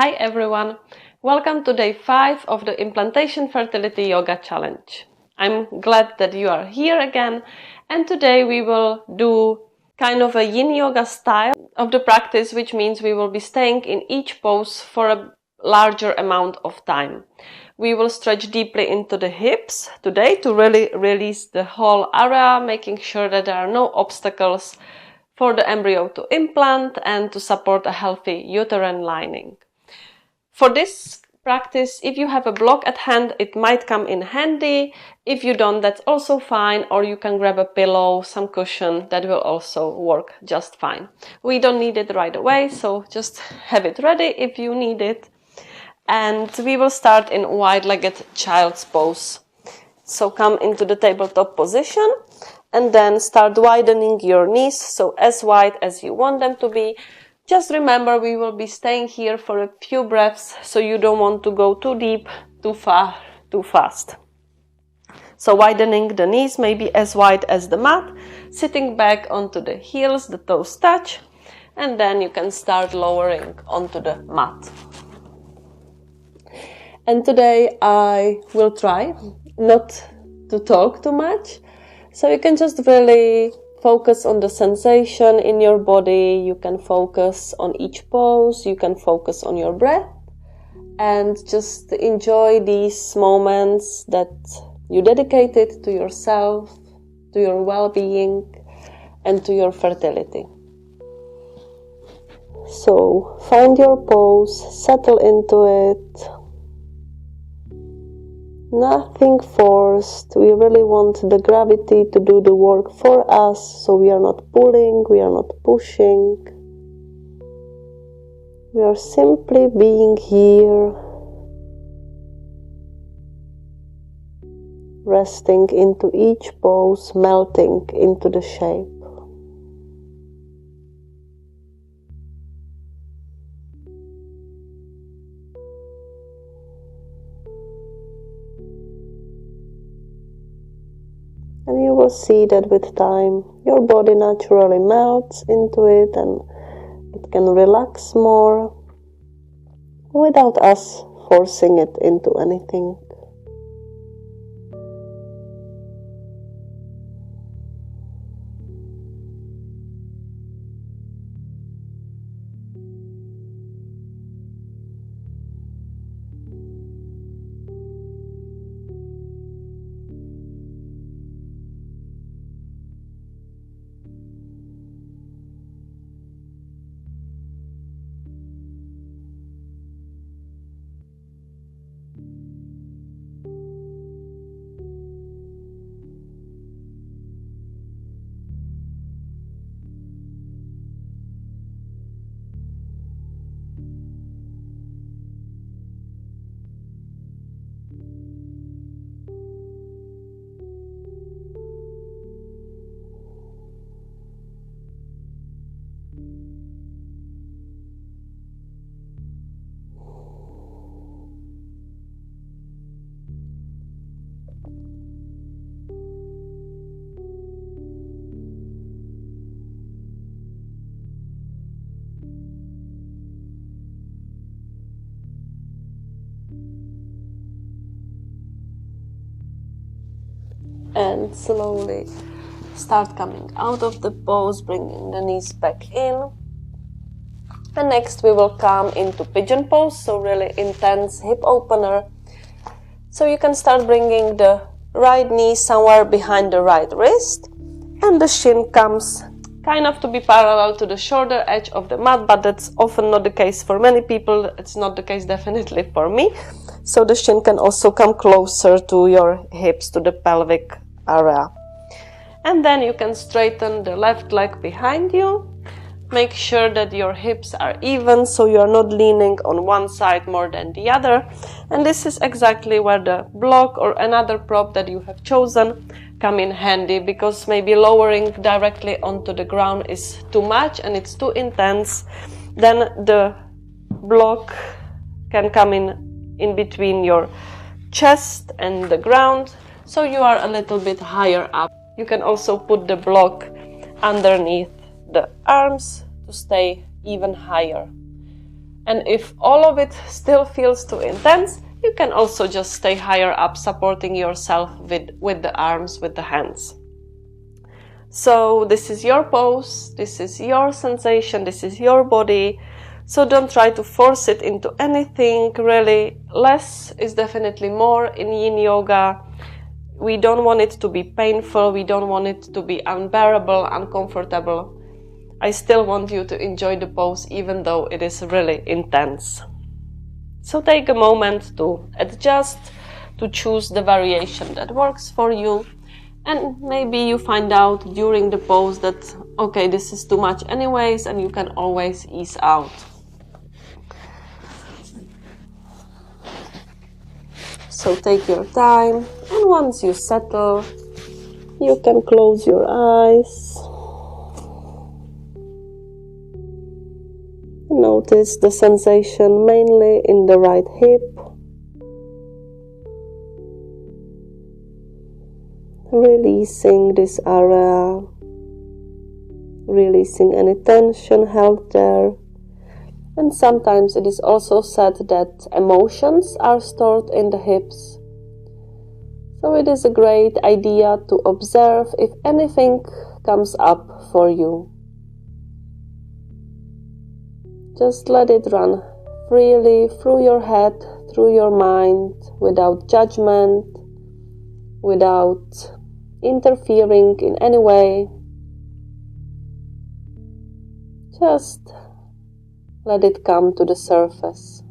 Hi everyone, welcome to day 5 of the Implantation Fertility Yoga Challenge. I'm glad that you are here again, and today we will do kind of a yin yoga style of the practice, which means we will be staying in each pose for a larger amount of time. We will stretch deeply into the hips today to really release the whole area, making sure that there are no obstacles for the embryo to implant and to support a healthy uterine lining. For this practice, if you have a block at hand, it might come in handy. If you don't, that's also fine, or you can grab a pillow, some cushion, that will also work just fine. We don't need it right away, so just have it ready if you need it. And we will start in wide-legged child's pose. So come into the tabletop position and then start widening your knees, so as wide as you want them to be. Just remember, we will be staying here for a few breaths, so you don't want to go too deep, too far, too fast. So widening the knees, maybe as wide as the mat, sitting back onto the heels, the toes touch, and then you can start lowering onto the mat. And today I will try not to talk too much, so you can just really focus on the sensation in your body. You can focus on each pose, you can focus on your breath, and just enjoy these moments that you dedicated to yourself, to your well-being, and to your fertility. So find your pose, settle into it. Nothing forced. We really want the gravity to do the work for us, so we are not pulling, we are not pushing. We are simply being here, resting into each pose, melting into the shape. And you will see that with time, your body naturally melts into it and it can relax more without us forcing it into anything. And slowly start coming out of the pose, bringing the knees back in. And next we will come into Pigeon Pose, so really intense hip opener. So you can start bringing the right knee somewhere behind the right wrist, and the shin comes kind of to be parallel to the shoulder edge of the mat, but that's often not the case for many people. It's not the case definitely for me. So the shin can also come closer to your hips, to the pelvic area. And then you can straighten the left leg behind you. Make sure that your hips are even, so you are not leaning on one side more than the other. And this is exactly where the block or another prop that you have chosen come in handy, because maybe lowering directly onto the ground is too much and it's too intense. Then the block can come in between your chest and the ground, so you are a little bit higher up. You can also put the block underneath the arms to stay even higher. And if all of it still feels too intense, you can also just stay higher up, supporting yourself with the arms, with the hands. So this is your pose, this is your sensation, this is your body. So don't try to force it into anything, really. Less is definitely more in yin yoga. We don't want it to be painful, we don't want it to be unbearable, uncomfortable. I still want you to enjoy the pose even though it is really intense. So take a moment to adjust, to choose the variation that works for you. And maybe you find out during the pose that, okay, this is too much anyways, and you can always ease out. So take your time, and once you settle, you can close your eyes. Notice the sensation mainly in the right hip. Releasing this area, releasing any tension held there. And sometimes it is also said that emotions are stored in the hips. So it is a great idea to observe if anything comes up for you. Just let it run freely through your head, through your mind, without judgment, without interfering in any way. Just let it come to the surface.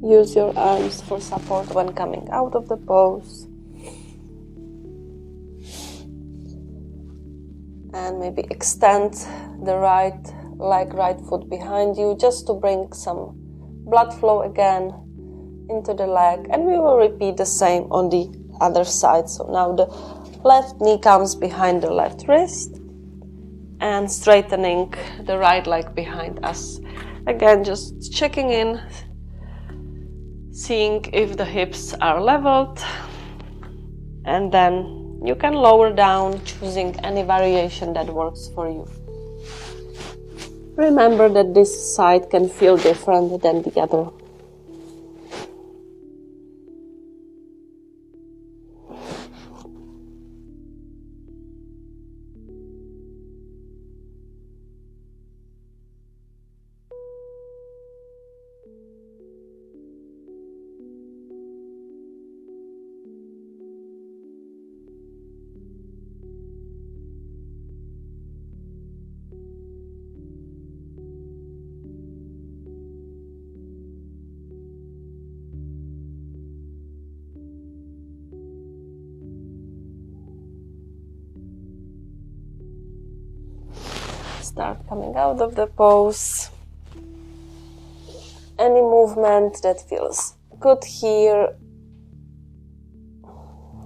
Use your arms for support when coming out of the pose. And maybe extend the right leg, right foot behind you, just to bring some blood flow again into the leg. And we will repeat the same on the other side. So now the left knee comes behind the left wrist and straightening the right leg behind us. Again, just checking in, seeing if the hips are leveled, and then you can lower down, choosing any variation that works for you. Remember that this side can feel different than the other. Start coming out of the pose. Any movement that feels good here.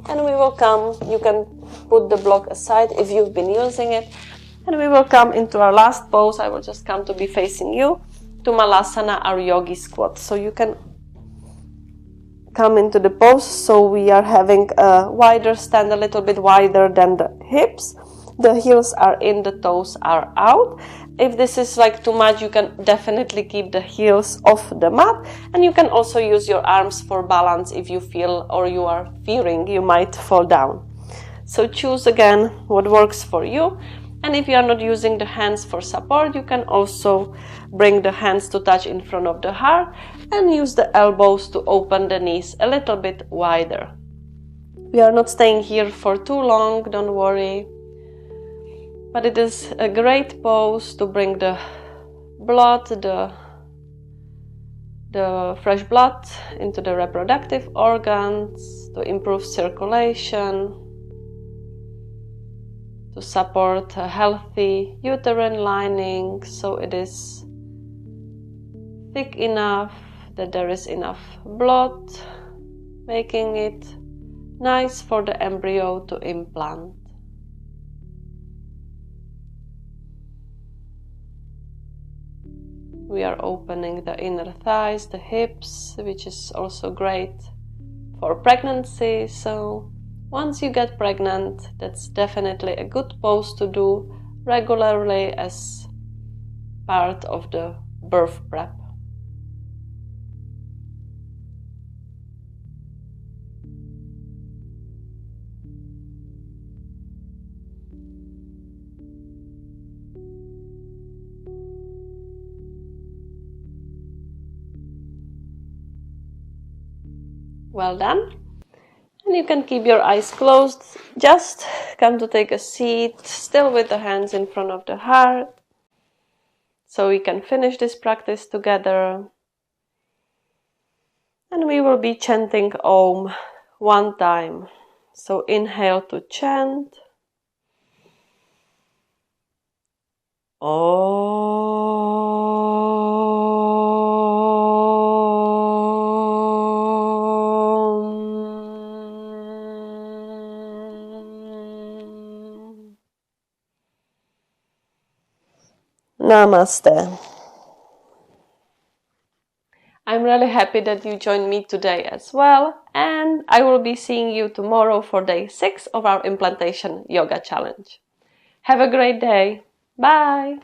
And we will come, you can put the block aside if you've been using it. And we will come into our last pose. I will just come to be facing you, to Malasana, our yogi squat. So you can come into the pose. So we are having a wider stand, a little bit wider than the hips. The heels are in, the toes are out. If this is like too much, you can definitely keep the heels off the mat, and you can also use your arms for balance if you feel or you are fearing you might fall down. So choose again what works for you, and if you are not using the hands for support, you can also bring the hands to touch in front of the heart and use the elbows to open the knees a little bit wider. We are not staying here for too long, don't worry, but it is a great pose to bring the blood, the fresh blood into the reproductive organs, to improve circulation, to support a healthy uterine lining so it is thick enough that there is enough blood, making it nice for the embryo to implant. We are opening the inner thighs, the hips, which is also great for pregnancy. So once you get pregnant, that's definitely a good pose to do regularly as part of the birth prep. Well done. And you can keep your eyes closed. Just come to take a seat, still with the hands in front of the heart, so we can finish this practice together. And we will be chanting Om one time. So inhale to chant. Om. Namaste. I'm really happy that you joined me today as well, and I will be seeing you tomorrow for day 6 of our Implantation Yoga Challenge. Have a great day. Bye!